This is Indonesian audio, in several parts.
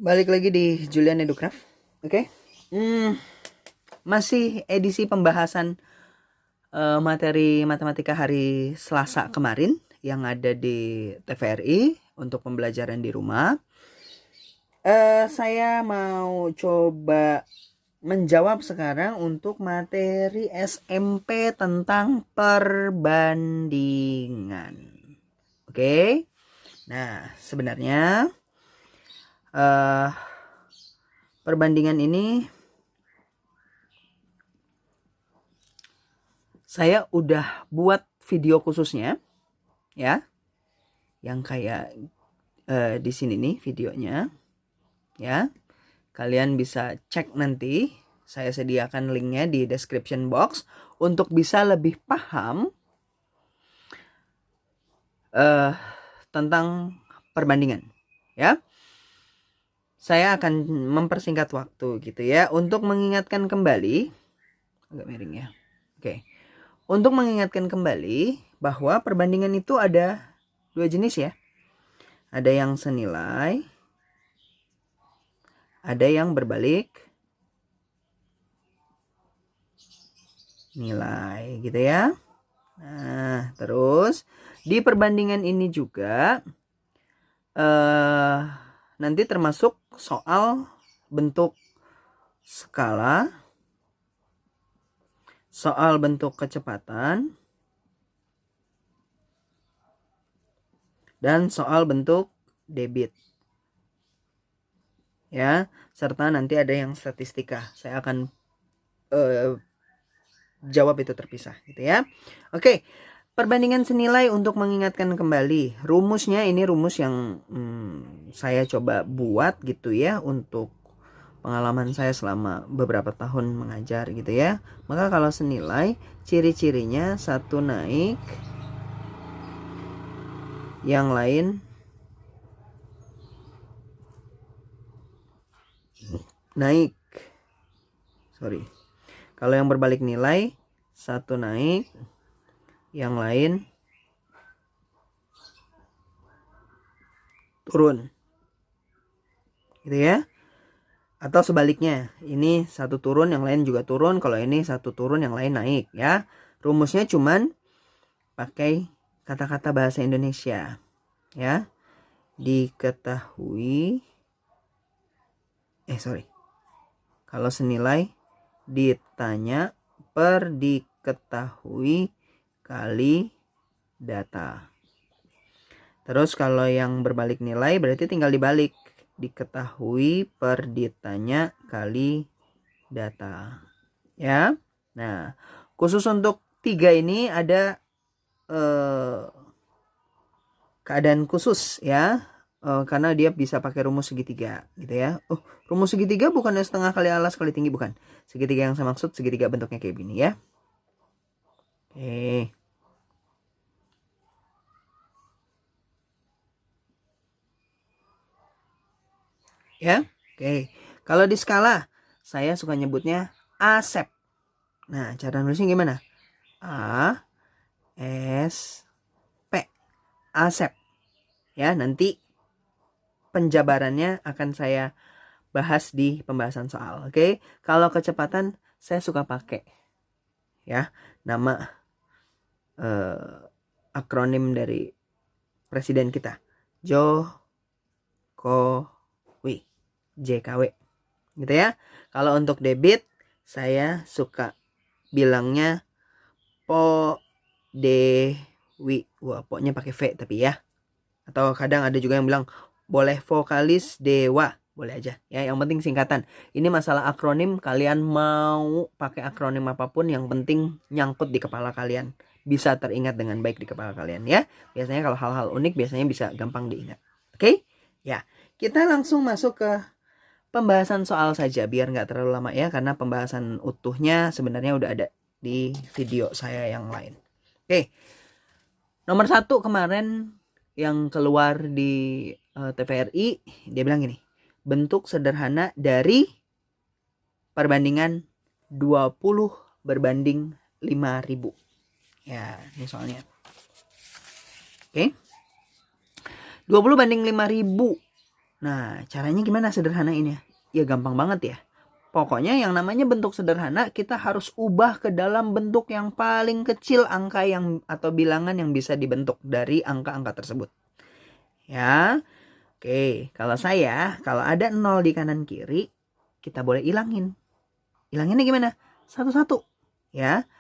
Balik lagi di Julian Educraft. Oke. Masih edisi pembahasan materi matematika hari Selasa kemarin yang ada di TVRI untuk pembelajaran di rumah. Saya mau coba menjawab sekarang untuk materi SMP tentang perbandingan. Oke. Nah, sebenarnya perbandingan ini saya udah buat video khususnya ya, yang kayak di sini nih videonya ya. Kalian bisa cek nanti, saya sediakan linknya di description box untuk bisa lebih paham tentang perbandingan ya. Saya akan mempersingkat waktu gitu ya untuk mengingatkan kembali, agak miring ya. Oke. Untuk mengingatkan kembali bahwa perbandingan itu ada dua jenis ya. Ada yang senilai, ada yang berbalik nilai gitu ya. Nah, terus di perbandingan ini juga nanti termasuk soal bentuk skala, soal bentuk kecepatan, dan soal bentuk debit ya, serta nanti ada yang statistika. Saya akan jawab itu terpisah gitu ya. Oke, perbandingan senilai, untuk mengingatkan kembali rumusnya, ini rumus yang saya coba buat gitu ya untuk pengalaman saya selama beberapa tahun mengajar gitu ya. Maka kalau senilai, ciri-cirinya satu naik, yang lain naik. Kalau yang berbalik nilai, satu naik, yang lain turun gitu ya. Atau sebaliknya, ini satu turun yang lain juga turun, kalau ini satu turun yang lain naik ya. Rumusnya cuman pakai kata-kata bahasa Indonesia ya. Diketahui kalau senilai ditanya per diketahui kali data. Terus kalau yang berbalik nilai berarti tinggal dibalik, diketahui per ditanya kali data ya. Nah, khusus untuk 3 ini ada keadaan khusus ya, karena dia bisa pakai rumus segitiga gitu ya. Rumus segitiga bukannya setengah kali alas kali tinggi, bukan. Segitiga yang saya maksud segitiga bentuknya kayak gini ya. Oke. Ya, oke. Kalau di skala, saya suka nyebutnya asep. Nah, cara nulisnya gimana? A S P, asep. Ya, nanti penjabarannya akan saya bahas di pembahasan soal. Oke. Kalau kecepatan, saya suka pakai ya nama akronim dari presiden kita, Jokowi, JKW gitu ya. Kalau untuk debit, saya suka bilangnya Po Dewi. Wah, pokoknya pakai V tapi ya. Atau kadang ada juga yang bilang boleh vokalis dewa, boleh aja ya, yang penting singkatan. Ini masalah akronim, kalian mau pakai akronim apapun yang penting nyangkut di kepala kalian, bisa teringat dengan baik di kepala kalian ya. Biasanya kalau hal-hal unik biasanya bisa gampang diingat. Oke? Ya, kita langsung masuk ke pembahasan soal saja biar nggak terlalu lama ya, karena pembahasan utuhnya sebenarnya udah ada di video saya yang lain. Oke. Nomor 1 kemarin yang keluar di TVRI, dia bilang gini, bentuk sederhana dari perbandingan 20 berbanding 5.000. Ya, ini soalnya. Oke. 20 banding 5.000. Nah, caranya gimana sederhanainnya? Ya gampang banget ya. Pokoknya yang namanya bentuk sederhana kita harus ubah ke dalam bentuk yang paling kecil angka yang atau bilangan yang bisa dibentuk dari angka-angka tersebut. Ya. Oke, kalau ada 0 di kanan kiri, kita boleh ilangin. Ilanginnya gimana? Satu-satu. Ya.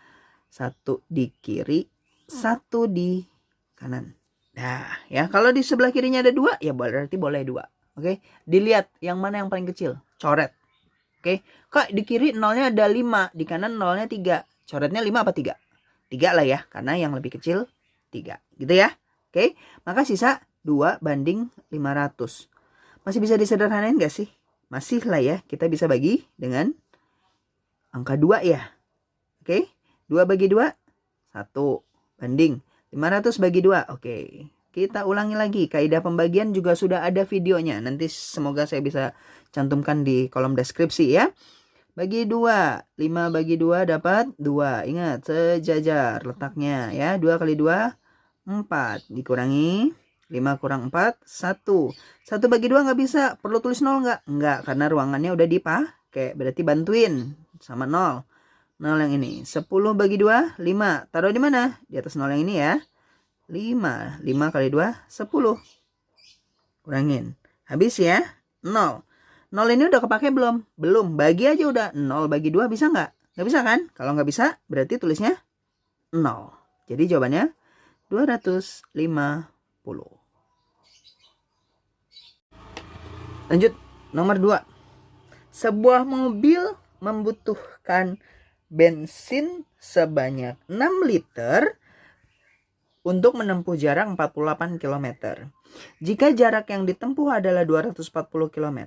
1 di kiri, 1 di kanan. Nah, ya kalau di sebelah kirinya ada 2, ya berarti boleh 2. Oke, dilihat yang mana yang paling kecil. Coret. Oke, Kak di kiri 0-nya ada 5, di kanan 0-nya 3. Coretnya 5 apa 3? 3 lah ya, karena yang lebih kecil 3. Gitu ya. Oke, maka sisa 2/500. Masih bisa disederhanain gak sih? Masih lah ya, kita bisa bagi dengan angka 2 ya. Oke, 2 bagi 2, 1 banding 500 bagi 2. Oke, kita ulangi lagi. Kaidah pembagian juga sudah ada videonya. Nanti semoga saya bisa cantumkan di kolom deskripsi ya. Bagi 2. 5 bagi 2 dapat 2. Ingat, sejajar letaknya ya. 2 kali 2, 4. Dikurangi 5 kurang 4, 1. 1 bagi 2 nggak bisa. Perlu tulis 0 nggak? Nggak, karena ruangannya udah dipakai. Berarti bantuin sama 0. 0 yang ini. 10 bagi 2, 5. Taruh di mana? Di atas 0 yang ini ya. 5. 5 kali 2, 10. Kurangin. Habis ya. 0. 0 ini udah kepake belum? Belum. Bagi aja udah. 0 bagi 2 bisa nggak? Nggak bisa kan? Kalau nggak bisa, berarti tulisnya 0. Jadi jawabannya 250. Lanjut. Nomor 2. Sebuah mobil membutuhkan bensin sebanyak 6 liter untuk menempuh jarak 48 km. Jika jarak yang ditempuh adalah 240 km,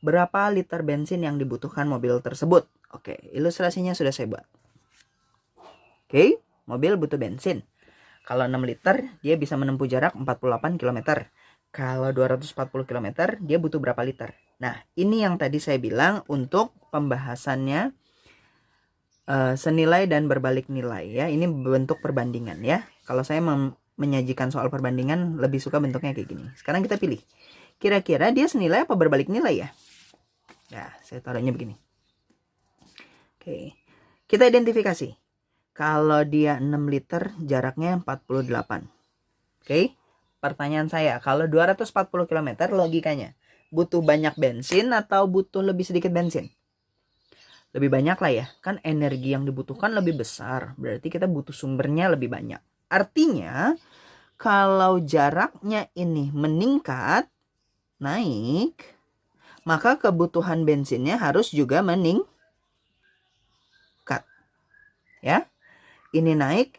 berapa liter bensin yang dibutuhkan mobil tersebut? Oke, ilustrasinya sudah saya buat. Oke, mobil butuh bensin. Kalau 6 liter, dia bisa menempuh jarak 48 km. Kalau 240 km, dia butuh berapa liter? Nah, ini yang tadi saya bilang untuk pembahasannya senilai dan berbalik nilai ya. Ini bentuk perbandingan ya. Kalau saya menyajikan soal perbandingan lebih suka bentuknya kayak gini. Sekarang kita pilih. Kira-kira dia senilai apa berbalik nilai ya? Ya, saya taruhnya begini. Oke. Kita identifikasi. Kalau dia 6 liter, jaraknya 48. Oke. Pertanyaan saya, kalau 240 km logikanya, butuh banyak bensin atau butuh lebih sedikit bensin? Lebih banyak lah ya. Kan energi yang dibutuhkan lebih besar. Berarti kita butuh sumbernya lebih banyak. Artinya, kalau jaraknya ini meningkat, naik, maka kebutuhan bensinnya harus juga meningkat. Ya. Ini naik.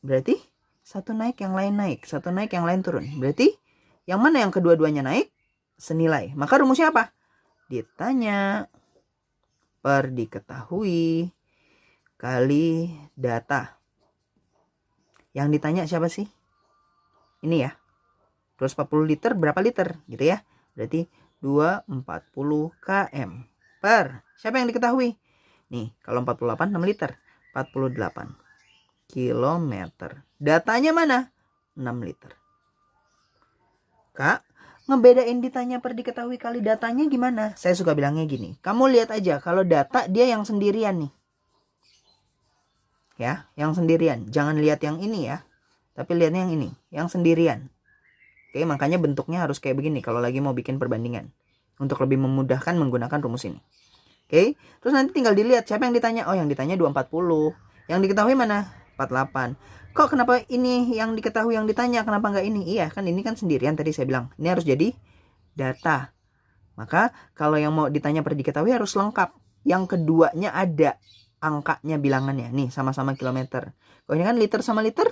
Berarti satu naik, yang lain naik. Satu naik, yang lain turun. Berarti yang mana yang kedua-duanya naik? Senilai. Maka rumusnya apa? Ditanya per diketahui kali data. Yang ditanya siapa sih? Ini ya. 240 liter berapa liter gitu ya. Berarti 240 km per. Siapa yang diketahui? Nih, kalau 48 6 liter. 48 kilometer. Datanya mana? 6 liter. Kak, ngebedain ditanya per diketahui kali datanya gimana? Saya suka bilangnya gini. Kamu lihat aja kalau data dia yang sendirian nih. Ya, yang sendirian. Jangan lihat yang ini ya. Tapi lihatnya yang ini, yang sendirian. Oke, makanya bentuknya harus kayak begini kalau lagi mau bikin perbandingan. Untuk lebih memudahkan menggunakan rumus ini. Oke, terus nanti tinggal dilihat siapa yang ditanya. Oh, yang ditanya 240. Yang diketahui mana? 48. Kok kenapa ini yang diketahui yang ditanya? Kenapa nggak ini? Iya, kan ini kan sendirian tadi saya bilang. Ini harus jadi data. Maka kalau yang mau ditanya per diketahui harus lengkap. Yang keduanya ada angkanya bilangannya. Nih, sama-sama kilometer. Kalau ini kan liter sama liter?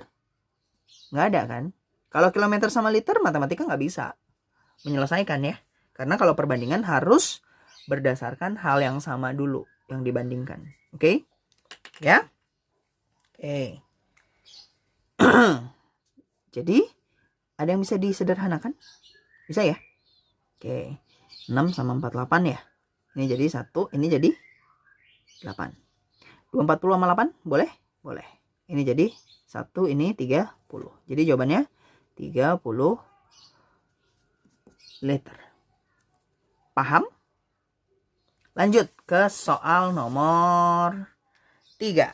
Nggak ada kan? Kalau kilometer sama liter, matematika nggak bisa menyelesaikan ya. Karena kalau perbandingan harus berdasarkan hal yang sama dulu yang dibandingkan. Oke? Ya? Oke. Jadi, ada yang bisa disederhanakan? Bisa ya? Oke. 6 sama 48 ya. Ini jadi 1, ini jadi 8. 240 sama 8? Boleh? Boleh. Ini jadi 1, ini 30. Jadi jawabannya 30 liter. Paham? Lanjut ke soal nomor 3.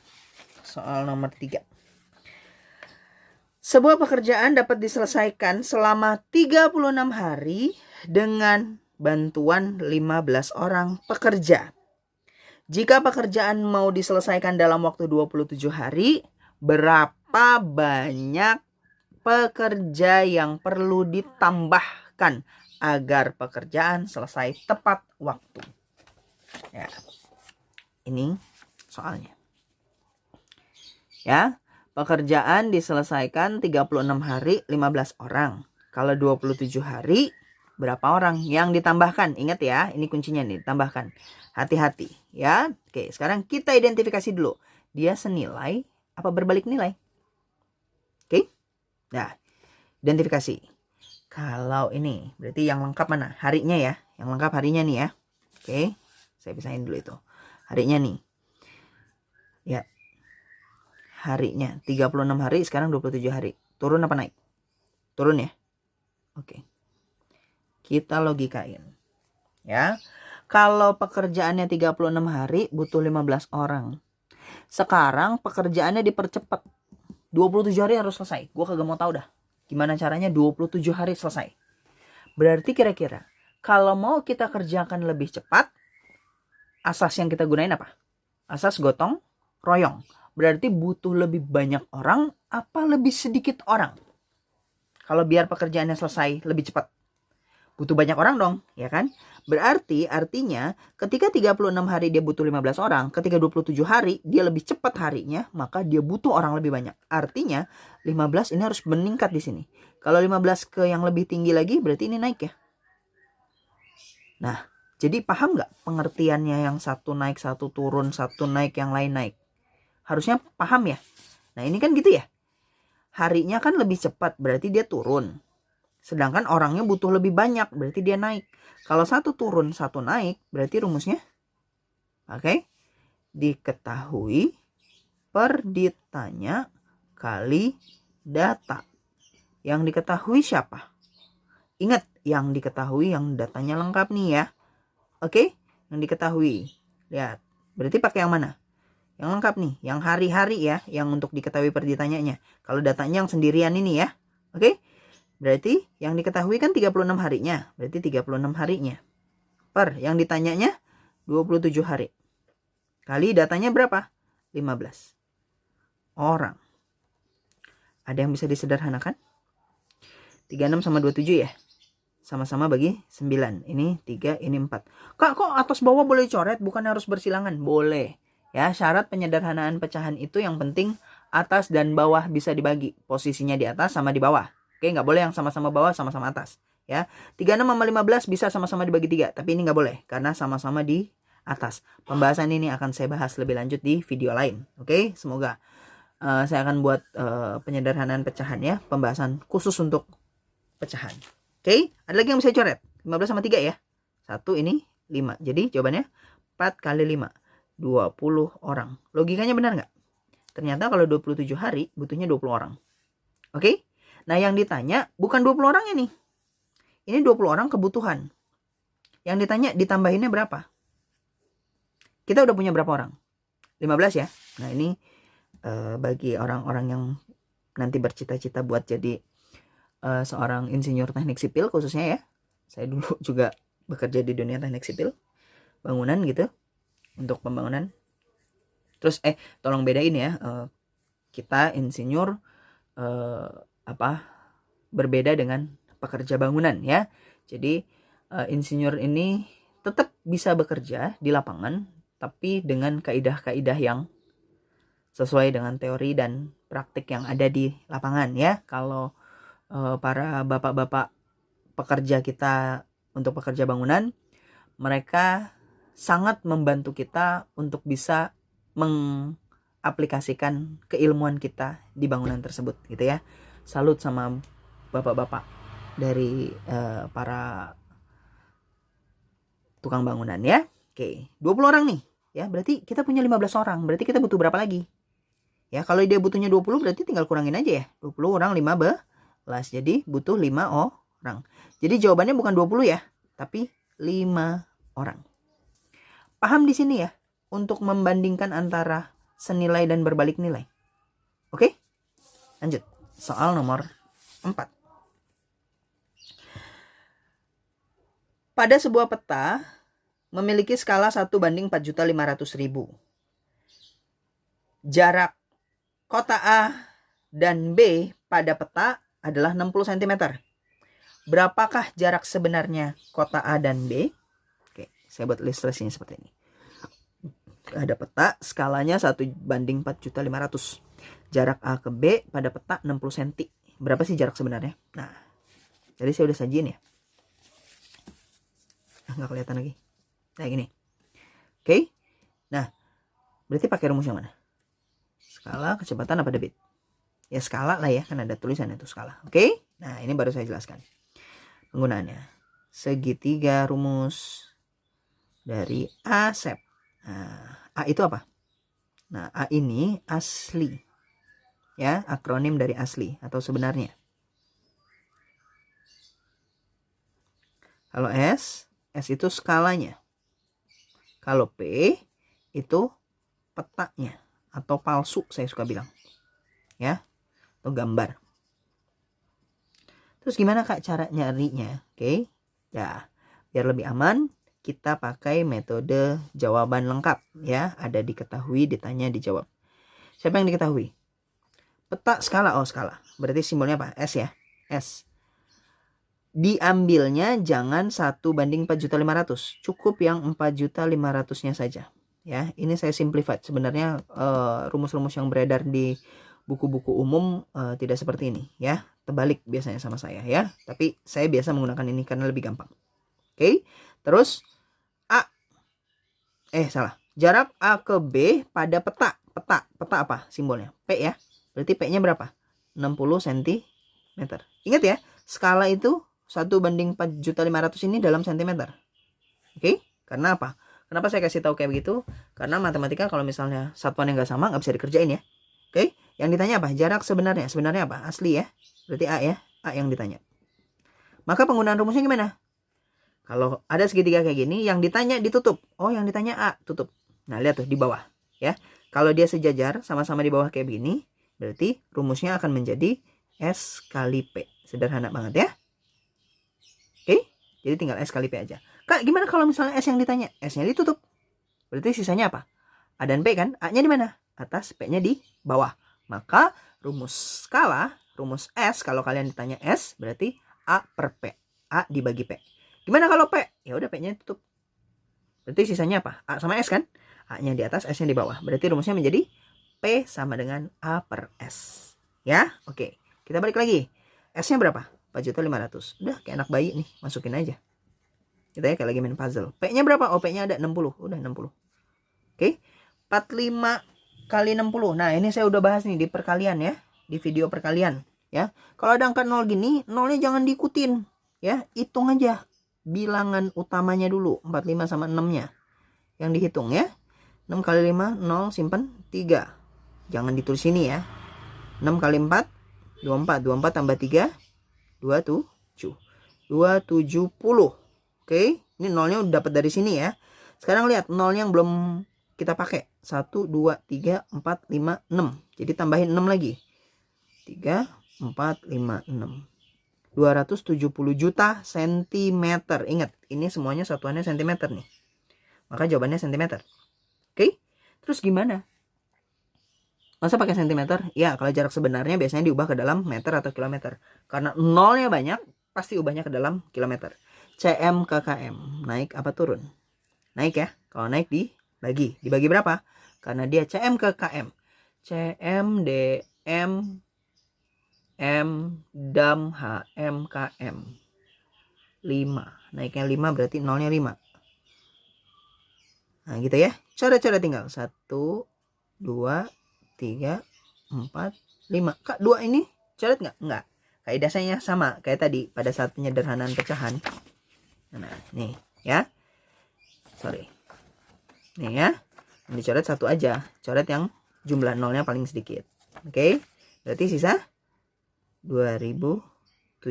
Soal nomor 3. Sebuah pekerjaan dapat diselesaikan selama 36 hari dengan bantuan 15 orang pekerja. Jika pekerjaan mau diselesaikan dalam waktu 27 hari, berapa banyak pekerja yang perlu ditambahkan agar pekerjaan selesai tepat waktu? Ya. Ini soalnya. Ya, pekerjaan diselesaikan 36 hari 15 orang. Kalau 27 hari berapa orang yang ditambahkan? Ingat ya, ini kuncinya nih, tambahkan. Hati-hati ya. Oke, sekarang kita identifikasi dulu. Dia senilai apa berbalik nilai? Oke. Nah, identifikasi. Kalau ini berarti yang lengkap mana? Harinya ya. Yang lengkap harinya nih ya. Oke. Saya pisahin dulu itu. Harinya nih. Ya. Harinya 36 hari, sekarang 27 hari. Turun apa naik? Turun ya. Oke. Kita logikain. Ya. Kalau pekerjaannya 36 hari butuh 15 orang. Sekarang pekerjaannya dipercepat. 27 hari harus selesai. Gue kagak mau tahu dah. Gimana caranya 27 hari selesai. Berarti kira-kira kalau mau kita kerjakan lebih cepat, asas yang kita gunain apa? Asas gotong royong. Berarti butuh lebih banyak orang apa lebih sedikit orang? Kalau biar pekerjaannya selesai lebih cepat. Butuh banyak orang dong, ya kan? Berarti artinya ketika 36 hari dia butuh 15 orang, ketika 27 hari dia lebih cepat harinya, maka dia butuh orang lebih banyak. Artinya 15 ini harus meningkat di sini. Kalau 15 ke yang lebih tinggi lagi berarti ini naik ya. Nah, jadi paham nggak pengertiannya yang satu naik, satu turun, satu naik, yang lain naik? Harusnya paham ya. Nah, ini kan gitu ya. Harinya kan lebih cepat berarti dia turun. Sedangkan orangnya butuh lebih banyak, berarti dia naik. Kalau satu turun, satu naik, berarti rumusnya, oke, diketahui per ditanya kali data. Yang diketahui siapa? Ingat, yang diketahui yang datanya lengkap nih ya. Oke, yang diketahui. Lihat, berarti pakai yang mana? Yang lengkap nih, yang hari-hari ya, yang untuk diketahui per ditanyanya. Kalau datanya yang sendirian ini ya. Oke? Berarti yang diketahui kan 36 harinya. Berarti 36 harinya. Per yang ditanyanya 27 hari. Kali datanya berapa? 15 orang. Ada yang bisa disederhanakan? 36 sama 27 ya? Sama-sama bagi 9. Ini 3, ini 4. Kak, kok atas bawah boleh coret? Bukan harus bersilangan? Boleh. Ya, syarat penyederhanaan pecahan itu yang penting atas dan bawah bisa dibagi. Posisinya di atas sama di bawah. Oke, nggak boleh yang sama-sama bawah, sama-sama atas. Ya, 36 sama 15 bisa sama-sama dibagi 3. Tapi ini nggak boleh, karena sama-sama di atas. Pembahasan ini akan saya bahas lebih lanjut di video lain. Oke, semoga saya akan buat penyederhanaan pecahan ya. Pembahasan khusus untuk pecahan. Oke, ada lagi yang bisa coret. 15 sama 3 ya. 1 ini 5. Jadi jawabannya 4 kali 5. 20 orang. Logikanya benar nggak? Ternyata kalau 27 hari butuhnya 20 orang. Oke? Nah, yang ditanya bukan 20 orang ini. Ini 20 orang kebutuhan. Yang ditanya ditambahinnya berapa? Kita udah punya berapa orang? 15 ya. Nah, ini bagi orang-orang yang nanti bercita-cita buat jadi seorang insinyur teknik sipil khususnya ya. Saya dulu juga bekerja di dunia teknik sipil. Bangunan gitu. Untuk pembangunan. Terus tolong bedain ya. Kita insinyur berbeda dengan pekerja bangunan ya. Jadi insinyur ini tetap bisa bekerja di lapangan, tapi dengan kaidah-kaidah yang sesuai dengan teori dan praktik yang ada di lapangan ya. Kalau para bapak-bapak pekerja kita untuk pekerja bangunan, mereka sangat membantu kita untuk bisa mengaplikasikan keilmuan kita di bangunan tersebut gitu ya. Salut sama bapak-bapak dari para tukang bangunan ya. Oke, 20 orang nih ya. Berarti kita punya 15 orang. Berarti kita butuh berapa lagi? Ya, kalau dia butuhnya 20 berarti tinggal kurangin aja ya. 20 orang 15. Jadi butuh 5 orang. Jadi jawabannya bukan 20 ya, tapi orang. Paham di sini ya? Untuk membandingkan antara senilai dan berbalik nilai. Oke? Lanjut. Soal nomor 4. Pada sebuah peta memiliki skala 1:4.500.000. Jarak kota A dan B pada peta adalah 60 cm. Berapakah jarak sebenarnya kota A dan B? Oke, saya buat ilustrasinya seperti ini. Ada peta, skalanya 1:4.500.000. Jarak A ke B pada peta 60 cm. Berapa sih jarak sebenarnya? Nah, jadi saya udah sajiin ya. Nggak kelihatan lagi. Nah, gini. Oke. Nah, berarti pakai rumus yang mana? Skala, kecepatan, apa debit? Ya skala lah ya, kan ada tulisannya itu skala. Oke? Nah, ini baru saya jelaskan. Penggunaannya. Segitiga rumus dari ASEP. Nah, A itu apa? Nah, A ini asli. Ya, akronim dari asli atau sebenarnya. Kalau S itu skalanya. Kalau P itu petanya atau palsu, saya suka bilang. Ya, atau gambar. Terus gimana Kak cara nyarinya? Oke. Ya, biar lebih aman kita pakai metode jawaban lengkap ya. Ada diketahui, ditanya, dijawab. Siapa yang diketahui? Peta skala. Oh, skala. Berarti simbolnya apa? S ya. S. Diambilnya jangan 1:4.500.000. Cukup yang 4.500.000-nya saja. Ya, ini saya simplified. Sebenarnya rumus-rumus yang beredar di buku-buku umum tidak seperti ini ya. Terbalik biasanya sama saya ya. Tapi saya biasa menggunakan ini karena lebih gampang. Oke. Terus A. Salah. Jarak A ke B pada peta. Peta apa simbolnya? P ya. Berarti P-nya berapa? 60 cm. Ingat ya, skala itu 1:4.500.000 ini dalam sentimeter. Oke? Karena apa? Kenapa saya kasih tahu kayak begitu? Karena matematika kalau misalnya satuan yang nggak sama nggak bisa dikerjain ya. Oke? Yang ditanya apa? Jarak sebenarnya. Sebenarnya apa? Asli ya. Berarti A ya. A yang ditanya. Maka penggunaan rumusnya gimana? Kalau ada segitiga kayak gini, yang ditanya ditutup. Oh, yang ditanya A, tutup. Nah, lihat tuh di bawah ya. Kalau dia sejajar sama-sama di bawah kayak begini, berarti rumusnya akan menjadi S kali P. Sederhana banget ya. Oke, jadi tinggal S kali P aja. Kak, gimana kalau misalnya S yang ditanya? S-nya ditutup. Berarti sisanya apa? A dan P kan? A-nya di mana? Atas, P-nya di bawah. Maka rumus skala, rumus S, kalau kalian ditanya S, berarti A per P. A dibagi P. Gimana kalau P? Ya udah P-nya tutup. Berarti sisanya apa? A sama S kan? A-nya di atas, S-nya di bawah. Berarti rumusnya menjadi P sama dengan A per S. Ya, oke. Kita balik lagi. S-nya berapa? 4.500.000. Udah kayak anak bayi nih, masukin aja. Kita ya kayak lagi main puzzle. P-nya berapa? Oh, P-nya ada 60. Udah 60. Oke. 45 kali 60. Nah, ini saya udah bahas nih di perkalian ya. Di video perkalian ya. Kalau ada angka 0 gini, 0-nya jangan diikutin ya. Hitung aja bilangan utamanya dulu. 45 sama 6-nya. Yang dihitung ya. 6 kali 5, 0, simpen 3. Jangan ditulis sini ya. 6 kali 4, 24. 24 tambah 3, 27. 270. Oke, ini nolnya udah dapat dari sini ya. Sekarang lihat nolnya yang belum kita pakai. 1, 2, 3, 4, 5, 6. Jadi tambahin 6 lagi. 3, 4, 5, 6. 270 juta sentimeter. Ingat, ini semuanya satuannya sentimeter nih. Maka jawabannya sentimeter. Oke, terus gimana? Masa pakai sentimeter? Ya, kalau jarak sebenarnya biasanya diubah ke dalam meter atau kilometer. Karena nolnya banyak, pasti ubahnya ke dalam kilometer. cm ke km. Naik apa turun? Naik ya. Kalau naik dibagi. Dibagi berapa? Karena dia cm ke km. cm, dm, m, dam, hm, km. 5. Naiknya 5 berarti nolnya 5. Nah gitu ya. Cara-cara tinggal. 1, 2, 3, 4, 5. Kak, 2 ini coret nggak? Nggak. Kaidahnya sama kayak tadi pada saat penyederhanaan pecahan. Nah, nih ya. Sorry. Nih ya. Yang dicoret 1 aja. Coret yang jumlah nolnya paling sedikit. Oke. Berarti sisa 2.700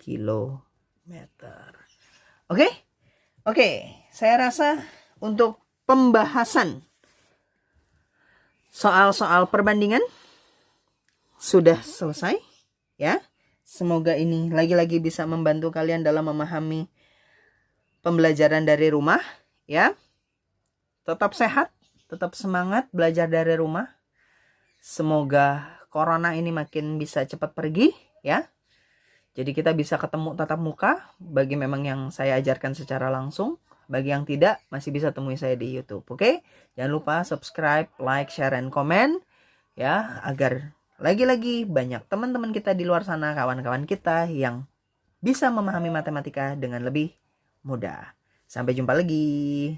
kilometer. Oke? Oke, saya rasa untuk pembahasan soal-soal perbandingan sudah selesai ya. Semoga ini lagi-lagi bisa membantu kalian dalam memahami pembelajaran dari rumah ya. Tetap sehat, tetap semangat belajar dari rumah. Semoga corona ini makin bisa cepat pergi ya. Jadi kita bisa ketemu tatap muka bagi memang yang saya ajarkan secara langsung. Bagi yang tidak masih bisa temui saya di YouTube. Oke? Jangan lupa subscribe, like, share, and comment ya, agar lagi-lagi banyak teman-teman kita di luar sana, kawan-kawan kita yang bisa memahami matematika dengan lebih mudah. Sampai jumpa lagi.